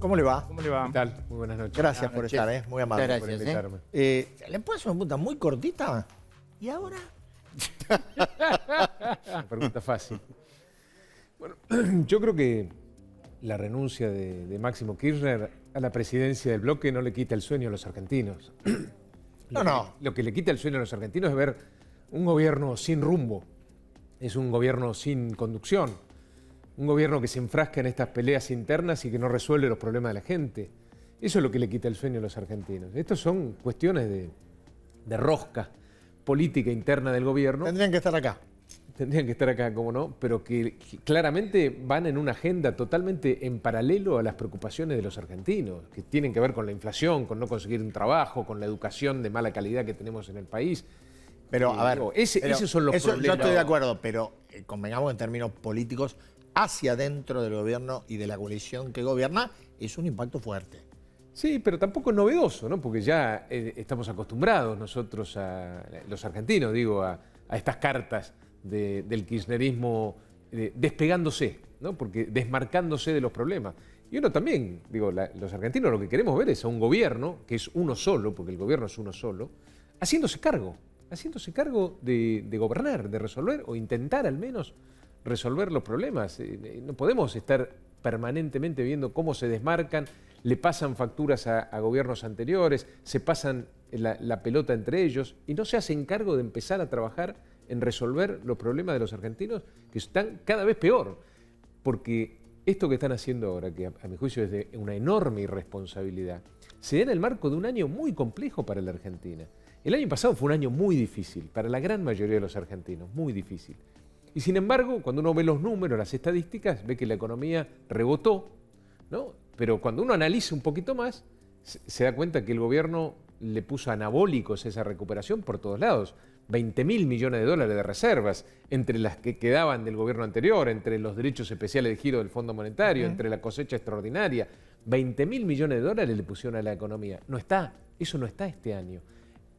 ¿Cómo le va? ¿Cómo le va? ¿Qué tal? Muy buenas noches. Gracias por estar, muy amable. Muchas por gracias, invitarme. ¿Le puedo hacer una pregunta muy cortita? ¿Y ahora? Una pregunta fácil. Bueno, yo creo que la renuncia de Máximo Kirchner a la presidencia del bloque no le quita el sueño a los argentinos. Lo que le quita el sueño a los argentinos es ver un gobierno sin rumbo, es un gobierno sin conducción, un gobierno que se enfrasca en estas peleas internas y que no resuelve los problemas de la gente. Eso es lo que le quita el sueño a los argentinos. Estas son cuestiones de rosca política interna del gobierno. Tendrían que estar acá. Tendrían que estar acá, como no, pero que claramente van en una agenda totalmente en paralelo a las preocupaciones de los argentinos, que tienen que ver con la inflación, con no conseguir un trabajo, con la educación de mala calidad que tenemos en el país. Pero, a ver, esos son los problemas. Yo estoy de acuerdo, pero convengamos en términos políticos, hacia dentro del gobierno y de la coalición que gobierna, es un impacto fuerte. Sí, pero tampoco es novedoso, ¿no? Porque ya estamos acostumbrados nosotros, los argentinos, digo, a estas cartas del kirchnerismo despegándose, ¿no? Porque desmarcándose de los problemas. Y uno también, digo, los argentinos lo que queremos ver es a un gobierno, que es uno solo, porque el gobierno es uno solo, haciéndose cargo de gobernar, de resolver o intentar al menos resolver los problemas. No podemos estar permanentemente viendo cómo se desmarcan, le pasan facturas a gobiernos anteriores, se pasan la pelota entre ellos y no se hacen cargo de empezar a trabajar en resolver los problemas de los argentinos que están cada vez peor. Porque esto que están haciendo ahora, que a mi juicio es de una enorme irresponsabilidad, se da en el marco de un año muy complejo para la Argentina. El año pasado fue un año muy difícil para la gran mayoría de los argentinos, muy difícil. Y sin embargo, cuando uno ve los números, las estadísticas, ve que la economía rebotó, ¿no? Pero cuando uno analiza un poquito más, se da cuenta que el gobierno le puso anabólicos a esa recuperación por todos lados. 20.000 millones de dólares de reservas, entre las que quedaban del gobierno anterior, entre los derechos especiales de giro del Fondo Monetario, entre la cosecha extraordinaria. 20.000 millones de dólares le pusieron a la economía. No está, eso no está este año.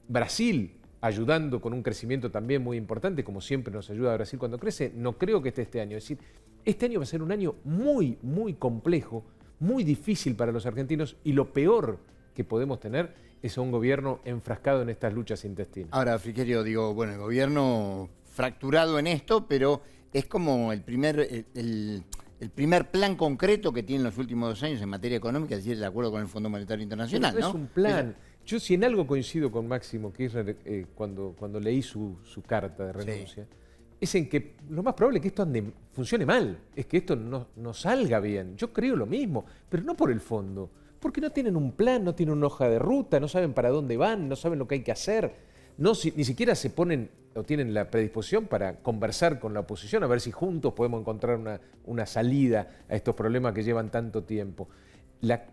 Brasil, ayudando con un crecimiento también muy importante, como siempre nos ayuda Brasil cuando crece, no creo que esté este año. Es decir, este año va a ser un año muy, muy complejo, muy difícil para los argentinos y lo peor que podemos tener es a un gobierno enfrascado en estas luchas intestinas. Ahora, Frigerio, digo, bueno, el gobierno fracturado en esto, pero es como el primer plan concreto que tiene en los últimos 2 años en materia económica, es decir, el acuerdo con el Fondo Monetario Internacional, pero ¿no? Es un plan. Yo si en algo coincido con Máximo Kirchner cuando leí su carta de renuncia, es en que lo más probable es que esto funcione mal, es que esto no salga bien. Yo creo lo mismo, pero no por el fondo, porque no tienen un plan, no tienen una hoja de ruta, no saben para dónde van, no saben lo que hay que hacer, ni siquiera se ponen o tienen la predisposición para conversar con la oposición, a ver si juntos podemos encontrar una salida a estos problemas que llevan tanto tiempo.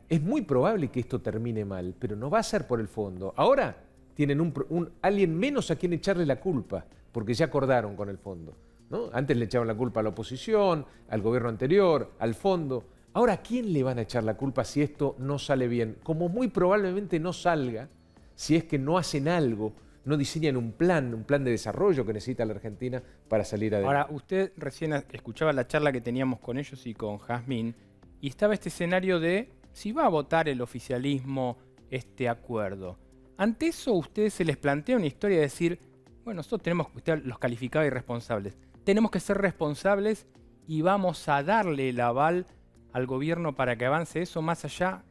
Es muy probable que esto termine mal, pero no va a ser por el fondo. Ahora tienen alguien menos a quien echarle la culpa, porque ya acordaron con el fondo, ¿no? Antes le echaban la culpa a la oposición, al gobierno anterior, al fondo. Ahora, ¿a quién le van a echar la culpa si esto no sale bien? Como muy probablemente no salga, si es que no hacen algo, no diseñan un plan de desarrollo que necesita la Argentina para salir adelante. Ahora, usted recién escuchaba la charla que teníamos con ellos y con Jazmín, y estaba este escenario de si va a votar el oficialismo este acuerdo. Ante eso, a ustedes se les plantea una historia de decir, bueno, nosotros tenemos, usted los calificaba irresponsables, tenemos que ser responsables y vamos a darle el aval al gobierno para que avance eso más allá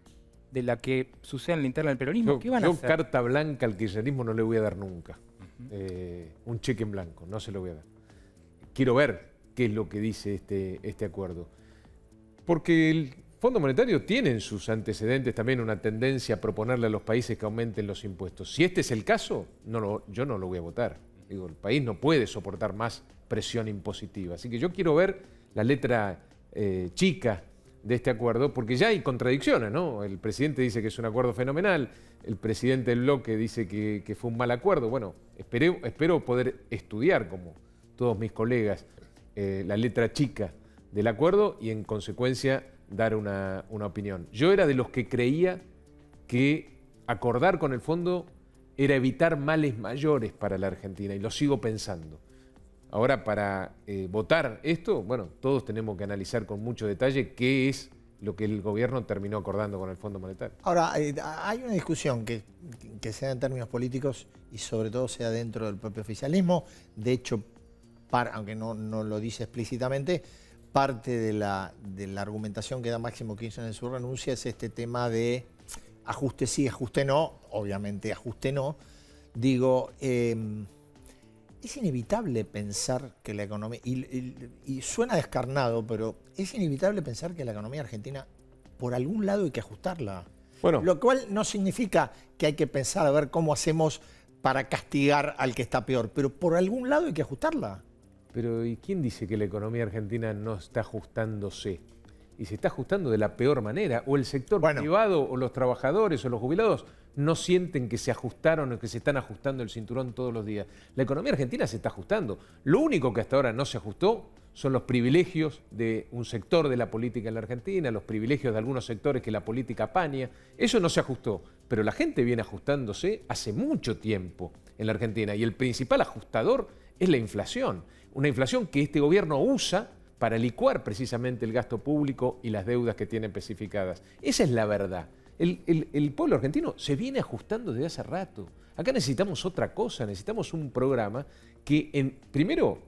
de la que sucede en la interna del peronismo. ¿Qué van a hacer? Yo carta blanca al kirchnerismo no le voy a dar nunca. Un cheque en blanco, no se lo voy a dar. Quiero ver qué es lo que dice este acuerdo. Porque el Fondo Monetario tiene en sus antecedentes también una tendencia a proponerle a los países que aumenten los impuestos. Si este es el caso, yo no lo voy a votar. Digo, el país no puede soportar más presión impositiva. Así que yo quiero ver la letra chica de este acuerdo, porque ya hay contradicciones, ¿no? El presidente dice que es un acuerdo fenomenal, el presidente del bloque dice que fue un mal acuerdo. Bueno, espero poder estudiar, como todos mis colegas, la letra chica del acuerdo y en consecuencia dar una opinión. Yo era de los que creía que acordar con el fondo era evitar males mayores para la Argentina y lo sigo pensando. Ahora, para votar esto, bueno, todos tenemos que analizar con mucho detalle qué es lo que el gobierno terminó acordando con el Fondo Monetario. Ahora, hay una discusión que se da en términos políticos y sobre todo se da dentro del propio oficialismo. De hecho, aunque no lo dice explícitamente, parte de la argumentación que da Máximo Kirchner en su renuncia es este tema de ajuste sí, ajuste no. Obviamente ajuste no. Digo, es inevitable pensar que la economía, y suena descarnado, pero es inevitable pensar que la economía argentina, por algún lado hay que ajustarla. Bueno. Lo cual no significa que hay que pensar a ver cómo hacemos para castigar al que está peor, pero por algún lado hay que ajustarla. Pero ¿y quién dice que la economía argentina no está ajustándose? Y se está ajustando de la peor manera. O el sector privado, o los trabajadores, o los jubilados no sienten que se ajustaron o que se están ajustando el cinturón todos los días. La economía argentina se está ajustando. Lo único que hasta ahora no se ajustó son los privilegios de un sector de la política en la Argentina, los privilegios de algunos sectores que la política apaña. Eso no se ajustó, pero la gente viene ajustándose hace mucho tiempo en la Argentina. Y el principal ajustador es la inflación. Una inflación que este gobierno usa para licuar precisamente el gasto público y las deudas que tiene especificadas. Esa es la verdad. El pueblo argentino se viene ajustando desde hace rato. Acá necesitamos otra cosa, necesitamos un programa que primero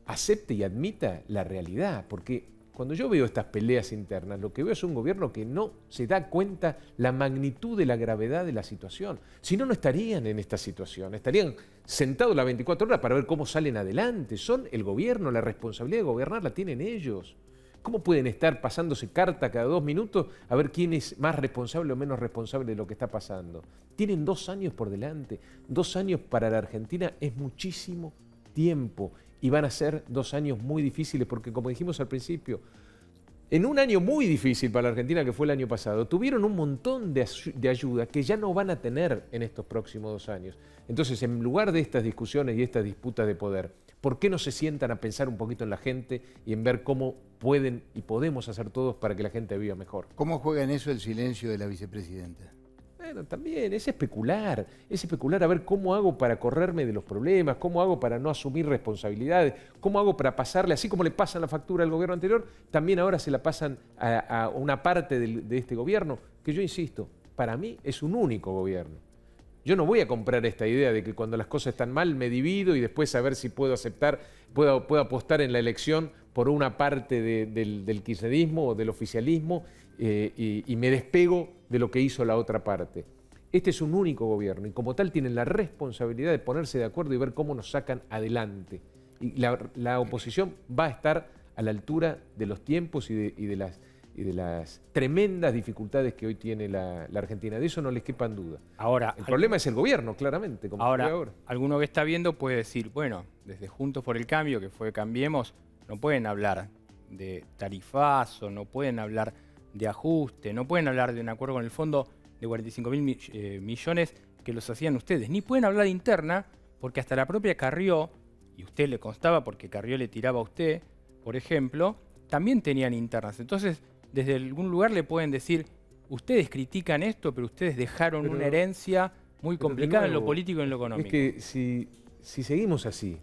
acepte y admita la realidad, porque cuando yo veo estas peleas internas, lo que veo es un gobierno que no se da cuenta la magnitud de la gravedad de la situación. Si no, no estarían en esta situación, estarían sentados las 24 horas para ver cómo salen adelante. Son el gobierno, la responsabilidad de gobernar la tienen ellos. ¿Cómo pueden estar pasándose carta cada 2 minutos a ver quién es más responsable o menos responsable de lo que está pasando? Tienen 2 años por delante. 2 años para la Argentina es muchísimo tiempo. Y van a ser 2 años muy difíciles porque, como dijimos al principio, en un año muy difícil para la Argentina, que fue el año pasado, tuvieron un montón de ayuda que ya no van a tener en estos próximos 2 años. Entonces, en lugar de estas discusiones y estas disputas de poder, ¿por qué no se sientan a pensar un poquito en la gente y en ver cómo pueden y podemos hacer todos para que la gente viva mejor? ¿Cómo juega en eso el silencio de la vicepresidenta? Bueno, también es especular a ver cómo hago para correrme de los problemas, cómo hago para no asumir responsabilidades, cómo hago para pasarle, así como le pasan la factura al gobierno anterior, también ahora se la pasan a una parte de este gobierno, que yo insisto, para mí es un único gobierno. Yo no voy a comprar esta idea de que cuando las cosas están mal me divido y después a ver si puedo aceptar, puedo apostar en la elección por una parte del kirchnerismo o del oficialismo y me despego de lo que hizo la otra parte. Este es un único gobierno y como tal tienen la responsabilidad de ponerse de acuerdo y ver cómo nos sacan adelante. Y la oposición va a estar a la altura de los tiempos y de las tremendas dificultades que hoy tiene la Argentina. De eso no les quepan duda. Ahora, el problema es el gobierno, claramente. Como ahora, ahora, alguno que está viendo puede decir, bueno, desde Juntos por el Cambio, que fue Cambiemos, no pueden hablar de tarifazo, no pueden hablar de ajuste, no pueden hablar de un acuerdo con el fondo de 45.000 millones que los hacían ustedes, ni pueden hablar de interna, porque hasta la propia Carrió, y usted le constaba porque Carrió le tiraba a usted, por ejemplo, también tenían internas. Entonces, desde algún lugar le pueden decir, ustedes critican esto, pero ustedes dejaron una herencia muy complicada en lo político y en lo económico. Es que si seguimos así,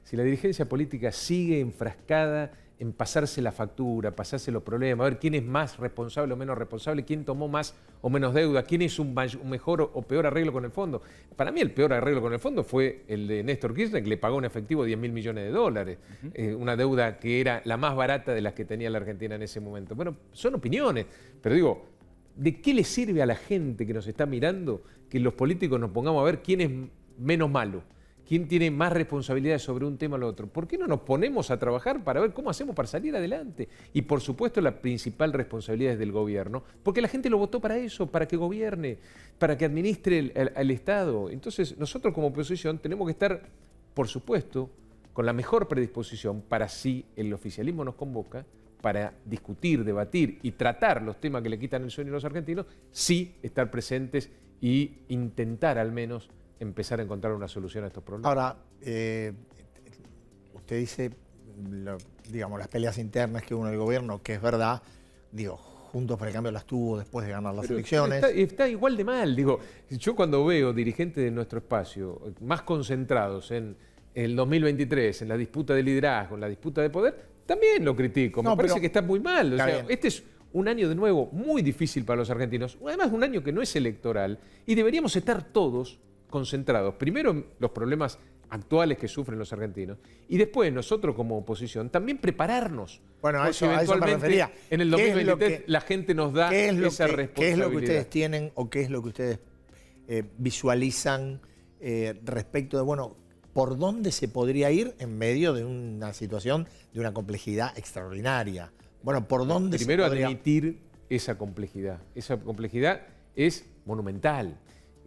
si la dirigencia política sigue enfrascada en pasarse la factura, pasarse los problemas, a ver quién es más responsable o menos responsable, quién tomó más o menos deuda, quién hizo un mejor o peor arreglo con el fondo. Para mí el peor arreglo con el fondo fue el de Néstor Kirchner, que le pagó en efectivo 10.000 millones de dólares, una deuda que era la más barata de las que tenía la Argentina en ese momento. Bueno, son opiniones, pero digo, ¿de qué le sirve a la gente que nos está mirando que los políticos nos pongamos a ver quién es menos malo? ¿Quién tiene más responsabilidades sobre un tema o el otro? ¿Por qué no nos ponemos a trabajar para ver cómo hacemos para salir adelante? Y por supuesto la principal responsabilidad es del gobierno, porque la gente lo votó para eso, para que gobierne, para que administre el Estado. Entonces nosotros como oposición tenemos que estar, por supuesto, con la mejor predisposición para si el oficialismo nos convoca, para discutir, debatir y tratar los temas que le quitan el sueño a los argentinos, sí estar presentes y intentar al menos empezar a encontrar una solución a estos problemas. Ahora, usted dice, digamos, las peleas internas que hubo en el gobierno, que es verdad, digo, Juntos por el Cambio las tuvo después de ganar las elecciones. Está igual de mal, digo, yo cuando veo dirigentes de nuestro espacio más concentrados en el 2023, en la disputa de liderazgo, en la disputa de poder, también lo critico, me parece que está muy mal. O sea, este es un año de nuevo muy difícil para los argentinos, además un año que no es electoral, y deberíamos estar todos concentrados, primero en los problemas actuales que sufren los argentinos, y después nosotros como oposición también prepararnos. Bueno, a porque eso me eventualmente refería. en el ¿Qué es lo 2023 la gente nos da esa responsabilidad. ¿Qué es lo que ustedes tienen o qué es lo que ustedes visualizan respecto de, bueno, por dónde se podría ir en medio de una situación de una complejidad extraordinaria? Bueno, ¿por dónde Primero se podría...? admitir esa complejidad. Esa complejidad es monumental.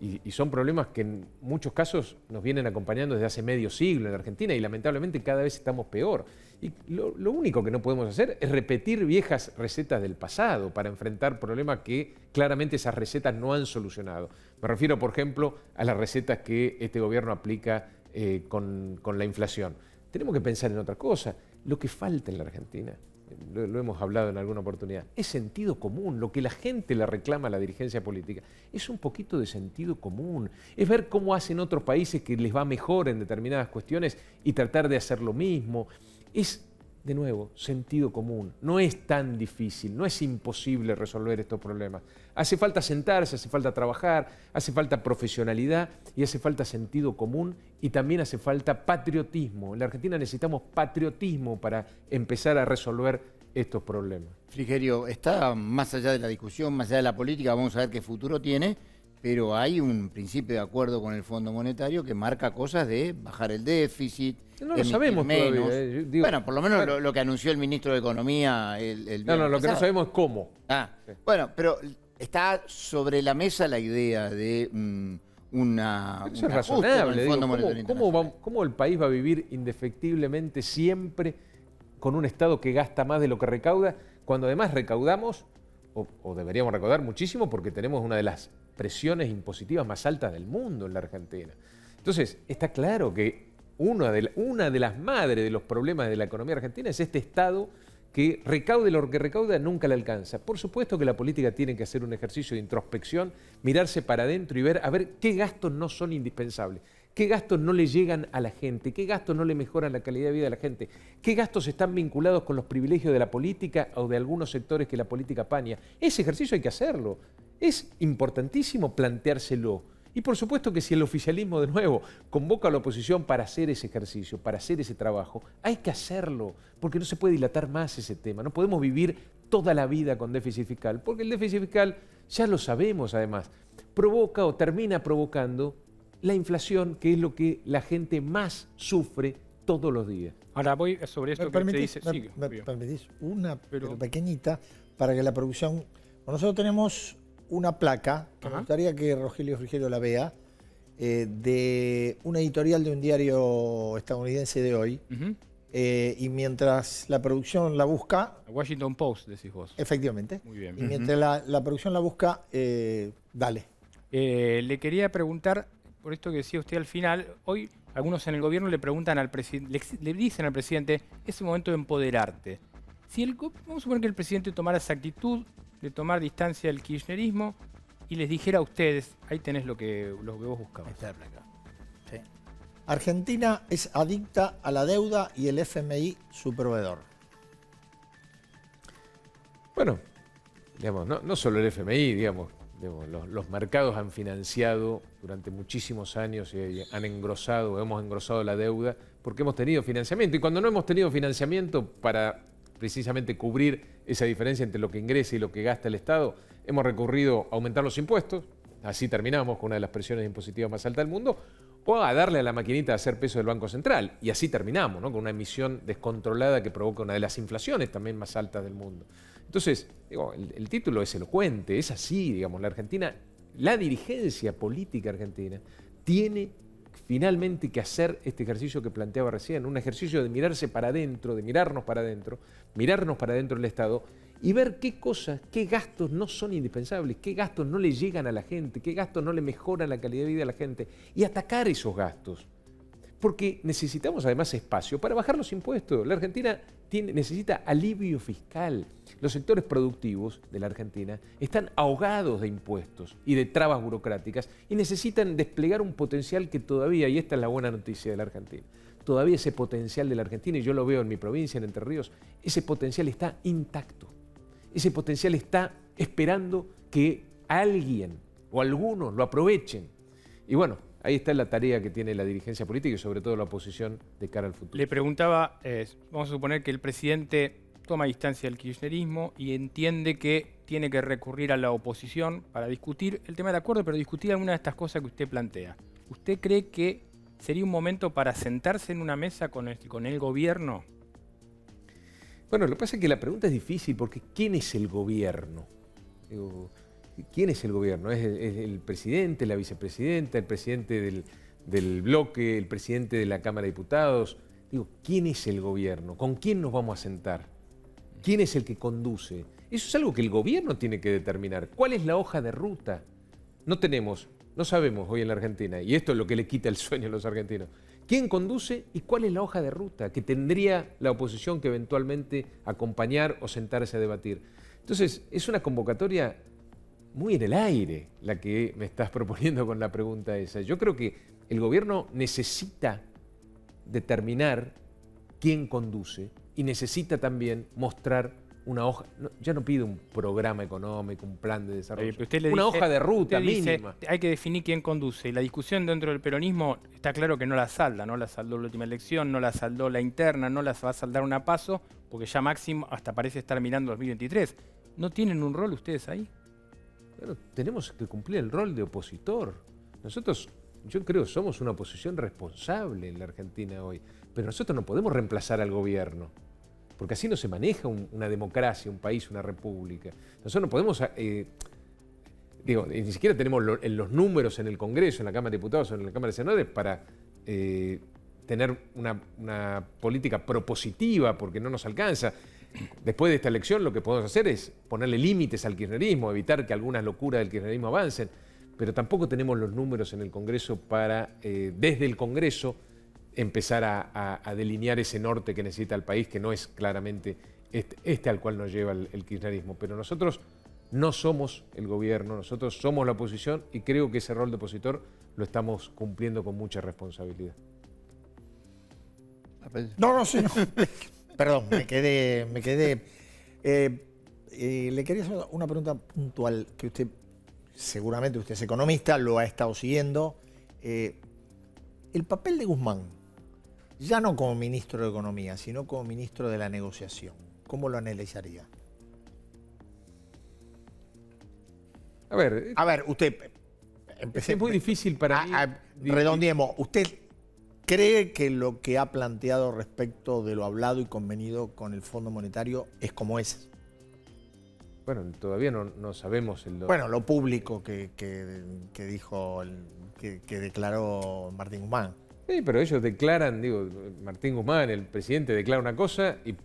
Y son problemas que en muchos casos nos vienen acompañando desde hace medio siglo en la Argentina y lamentablemente cada vez estamos peor. Y lo único que no podemos hacer es repetir viejas recetas del pasado para enfrentar problemas que claramente esas recetas no han solucionado. Me refiero, por ejemplo, a las recetas que este gobierno aplica con la inflación. Tenemos que pensar en otra cosa. Lo que falta en la Argentina, lo hemos hablado en alguna oportunidad, es sentido común. Lo que la gente le reclama a la dirigencia política es un poquito de sentido común. Es ver cómo hacen otros países que les va mejor en determinadas cuestiones y tratar de hacer lo mismo. Es, de nuevo, sentido común. No es tan difícil, no es imposible resolver estos problemas. Hace falta sentarse, hace falta trabajar, hace falta profesionalidad y hace falta sentido común y también hace falta patriotismo. En la Argentina necesitamos patriotismo para empezar a resolver estos problemas. Frigerio, está más allá de la discusión, más allá de la política, vamos a ver qué futuro tiene, pero hay un principio de acuerdo con el Fondo Monetario que marca cosas de bajar el déficit. No lo sabemos menos. todavía. Bueno, por lo menos lo que anunció el ministro de Economía el No, lo que no pasado. sabemos es cómo. Sí. Bueno, pero está sobre la mesa la idea de una Eso es ajuste con razonable. el Fondo Monetario Internacional. ¿Cómo el país va a vivir indefectiblemente siempre con un Estado que gasta más de lo que recauda, cuando además recaudamos, o deberíamos recaudar muchísimo, porque tenemos una de las presiones impositivas más altas del mundo en la Argentina? Entonces, está claro que una de las madres de los problemas de la economía argentina es este Estado que recaude lo que recauda nunca le alcanza. Por supuesto que la política tiene que hacer un ejercicio de introspección, mirarse para adentro y ver a ver qué gastos no son indispensables, qué gastos no le llegan a la gente, qué gastos no le mejoran la calidad de vida de la gente, qué gastos están vinculados con los privilegios de la política o de algunos sectores que la política apaña. Ese ejercicio hay que hacerlo. Es importantísimo planteárselo. Y por supuesto que si el oficialismo de nuevo convoca a la oposición para hacer ese ejercicio, para hacer ese trabajo, hay que hacerlo, porque no se puede dilatar más ese tema. No podemos vivir toda la vida con déficit fiscal, porque el déficit fiscal, ya lo sabemos además, provoca o termina provocando la inflación, que es lo que la gente más sufre todos los días. Ahora voy sobre esto que usted dice. ¿Me permitís una pero pequeñita para que la producción... Nosotros tenemos una placa, que me gustaría que Rogelio Frigerio la vea, de una editorial de un diario estadounidense de hoy. Y mientras la producción la busca... Washington Post, decís vos. Efectivamente. Muy bien. Y mientras la producción la busca, dale. Le quería preguntar, por esto que decía usted al final, hoy algunos en el gobierno le preguntan al presidente, le dicen al presidente, es el momento de empoderarte. Si vamos a suponer que el presidente tomara esa actitud de tomar distancia del kirchnerismo y les dijera a ustedes, ahí tenés lo que vos buscabas. Sí. Argentina es adicta a la deuda y el FMI su proveedor. Bueno, digamos, no solo el FMI, digamos, los mercados han financiado durante muchísimos años y hemos engrosado la deuda porque hemos tenido financiamiento. Y cuando no hemos tenido financiamiento para precisamente cubrir esa diferencia entre lo que ingresa y lo que gasta el Estado, hemos recurrido a aumentar los impuestos, así terminamos con una de las presiones impositivas más altas del mundo, o a darle a la maquinita de hacer peso del Banco Central, y así terminamos, ¿no? Con una emisión descontrolada que provoca una de las inflaciones también más altas del mundo. Entonces, digo, el título es elocuente, es así, digamos, la Argentina, la dirigencia política argentina tiene finalmente que hacer este ejercicio que planteaba recién, un ejercicio de mirarse para adentro, de mirarnos para adentro del Estado y ver qué cosas, qué gastos no son indispensables, qué gastos no le llegan a la gente, qué gastos no le mejoran la calidad de vida a la gente y atacar esos gastos. Porque necesitamos además espacio para bajar los impuestos. La Argentina necesita alivio fiscal. Los sectores productivos de la Argentina están ahogados de impuestos y de trabas burocráticas y necesitan desplegar un potencial que todavía, y esta es la buena noticia de la Argentina, todavía ese potencial de la Argentina, y yo lo veo en mi provincia, en Entre Ríos, ese potencial está intacto. ese potencial está esperando que alguien o algunos lo aprovechen. Y bueno, ahí está la tarea que tiene la dirigencia política y sobre todo la oposición de cara al futuro. Le preguntaba, vamos a suponer que el presidente toma distancia del kirchnerismo y entiende que tiene que recurrir a la oposición para discutir el tema del acuerdo, pero discutir alguna de estas cosas que usted plantea. ¿Usted cree que sería un momento para sentarse en una mesa con el gobierno? Bueno, lo que pasa es que la pregunta es difícil porque ¿quién es el gobierno? Digo, ¿quién es el gobierno? ¿Es el presidente, la vicepresidenta, el presidente del bloque, el presidente de la Cámara de Diputados? Digo, ¿quién es el gobierno? ¿Con quién nos vamos a sentar? ¿Quién es el que conduce? Eso es algo que el gobierno tiene que determinar. ¿Cuál es la hoja de ruta? No sabemos hoy en la Argentina, y esto es lo que le quita el sueño a los argentinos. ¿Quién conduce y cuál es la hoja de ruta que tendría la oposición que eventualmente acompañar o sentarse a debatir? Entonces, es una convocatoria muy en el aire la que me estás proponiendo con la pregunta esa. Yo creo que el gobierno necesita determinar quién conduce y necesita también mostrar una hoja, ya no pide un programa económico, un plan de desarrollo, Pero usted le una dice- hoja de ruta usted dice, mínima. hay que definir quién conduce. Y la discusión dentro del peronismo está claro que no la salda, no la saldó la última elección, no la saldó la interna, no la va a saldar una PASO, porque ya Máximo hasta parece estar mirando 2023. ¿No tienen un rol ustedes ahí? Bueno, tenemos que cumplir el rol de opositor. Nosotros, yo creo, somos una oposición responsable en la Argentina hoy, pero nosotros no podemos reemplazar al gobierno, porque así no se maneja una democracia, un país, una república. Nosotros no podemos, ni siquiera tenemos los números en el Congreso, en la Cámara de Diputados o en la Cámara de Senadores para tener una política propositiva, porque no nos alcanza. Después de esta elección lo que podemos hacer es ponerle límites al kirchnerismo, evitar que algunas locuras del kirchnerismo avancen, pero tampoco tenemos los números en el Congreso para, desde el Congreso, empezar a delinear ese norte que necesita el país, que no es claramente este al cual nos lleva el kirchnerismo. Pero nosotros no somos el gobierno, nosotros somos la oposición y creo que ese rol de opositor lo estamos cumpliendo con mucha responsabilidad. No, sí, no. Perdón, me quedé. Le quería hacer una pregunta puntual, que usted, seguramente usted es economista, lo ha estado siguiendo. El papel de Guzmán, ya no como ministro de Economía, sino como ministro de la negociación, ¿cómo lo analizaría? A ver, Usted, es muy difícil para mí. Redondeemos, ¿usted cree que lo que ha planteado respecto de lo hablado y convenido con el Fondo Monetario es como es? Bueno, todavía no sabemos Bueno, lo público que dijo, que declaró Martín Guzmán. Sí, pero ellos declaran, Martín Guzmán, el presidente, declara una cosa y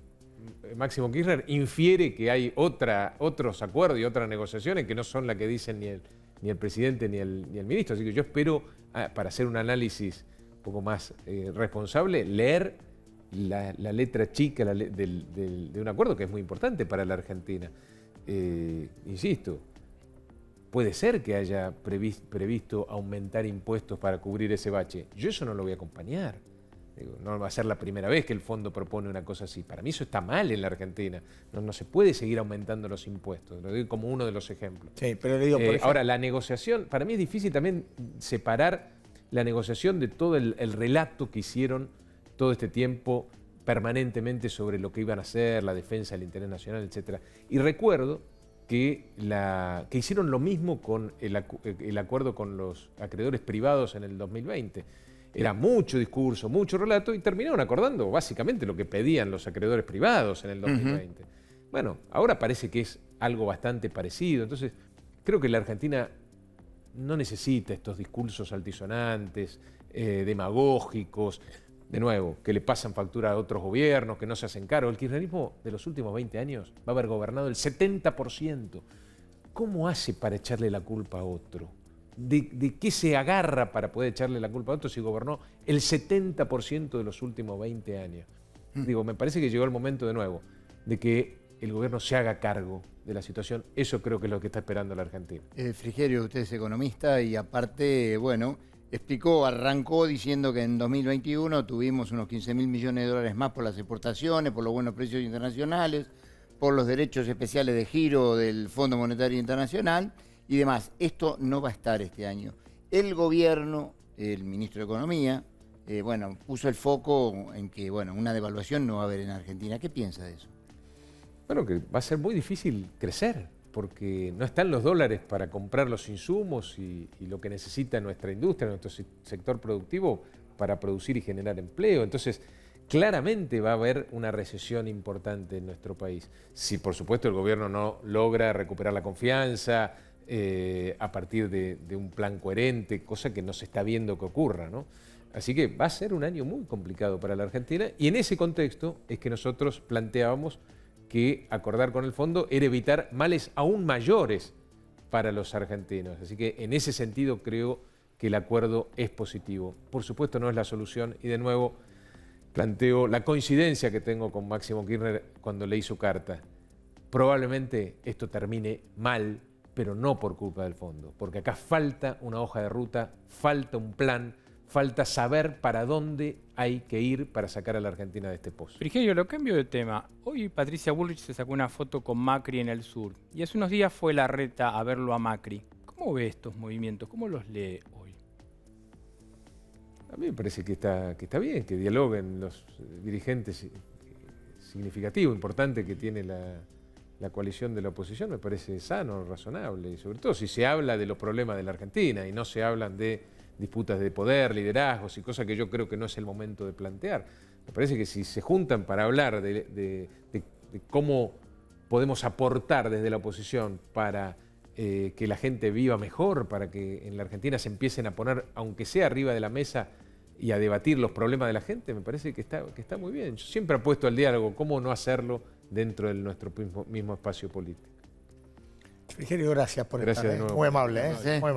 Máximo Kirchner infiere que hay otros acuerdos y otras negociaciones que no son las que dicen ni el presidente ni el ministro. Así que yo espero, para hacer un análisis un poco más responsable, leer la letra chica de un acuerdo que es muy importante para la Argentina. Insisto, puede ser que haya previsto aumentar impuestos para cubrir ese bache. Yo eso no lo voy a acompañar. No va a ser la primera vez que el fondo propone una cosa así. Para mí eso está mal en la Argentina. No se puede seguir aumentando los impuestos. Lo digo como uno de los ejemplos. Sí, pero le digo, por ejemplo, ahora, la negociación, para mí es difícil también separar la negociación de todo el relato que hicieron todo este tiempo permanentemente sobre lo que iban a hacer, la defensa del interés nacional, etc. Y recuerdo que hicieron lo mismo con el acuerdo con los acreedores privados en el 2020. Era mucho discurso, mucho relato y terminaron acordando básicamente lo que pedían los acreedores privados en el 2020. Bueno, ahora parece que es algo bastante parecido. Entonces, creo que la Argentina no necesita estos discursos altisonantes, demagógicos, de nuevo, que le pasan factura a otros gobiernos, que no se hacen cargo. El kirchnerismo de los últimos 20 años va a haber gobernado el 70%. ¿Cómo hace para echarle la culpa a otro? ¿De qué se agarra para poder echarle la culpa a otro si gobernó el 70% de los últimos 20 años? Me parece que llegó el momento de nuevo de que el gobierno se haga cargo de la situación. Eso creo que es lo que está esperando la Argentina. Frigerio, usted es economista y aparte, arrancó diciendo que en 2021 tuvimos unos 15.000 millones de dólares más por las exportaciones, por los buenos precios internacionales, por los derechos especiales de giro del Fondo Monetario Internacional y demás. Esto no va a estar este año. El gobierno, el ministro de Economía, puso el foco en que, una devaluación no va a haber en Argentina. ¿Qué piensa de eso? Bueno, que va a ser muy difícil crecer, porque no están los dólares para comprar los insumos y lo que necesita nuestra industria, nuestro sector productivo para producir y generar empleo. Entonces, claramente va a haber una recesión importante en nuestro país. Si, por supuesto, el gobierno no logra recuperar la confianza a partir de un plan coherente, cosa que no se está viendo que ocurra, ¿no? Así que va a ser un año muy complicado para la Argentina y en ese contexto es que nosotros planteábamos que acordar con el fondo era evitar males aún mayores para los argentinos. Así que en ese sentido creo que el acuerdo es positivo. Por supuesto no es la solución y de nuevo planteo la coincidencia que tengo con Máximo Kirchner cuando leí su carta. Probablemente esto termine mal, pero no por culpa del fondo, porque acá falta una hoja de ruta, falta un plan, falta saber para dónde hay que ir para sacar a la Argentina de este pozo. Frigerio, lo cambio de tema. Hoy Patricia Bullrich se sacó una foto con Macri en el sur y hace unos días fue Larreta a verlo a Macri. ¿Cómo ve estos movimientos? ¿Cómo los lee hoy? A mí me parece que está bien, que dialoguen los dirigentes significativos, importante que tiene la coalición de la oposición, me parece sano, razonable, y sobre todo si se habla de los problemas de la Argentina y no se hablan de disputas de poder, liderazgos y cosas que yo creo que no es el momento de plantear. Me parece que si se juntan para hablar de cómo podemos aportar desde la oposición para que la gente viva mejor, para que en la Argentina se empiecen a poner, aunque sea arriba de la mesa, y a debatir los problemas de la gente, me parece que está muy bien. Yo siempre apuesto al diálogo, ¿cómo no hacerlo dentro de nuestro mismo espacio político? Frigerio, gracias por Gracias estar. de nuevo. Muy amable, ¿eh? Sí. Muy amable.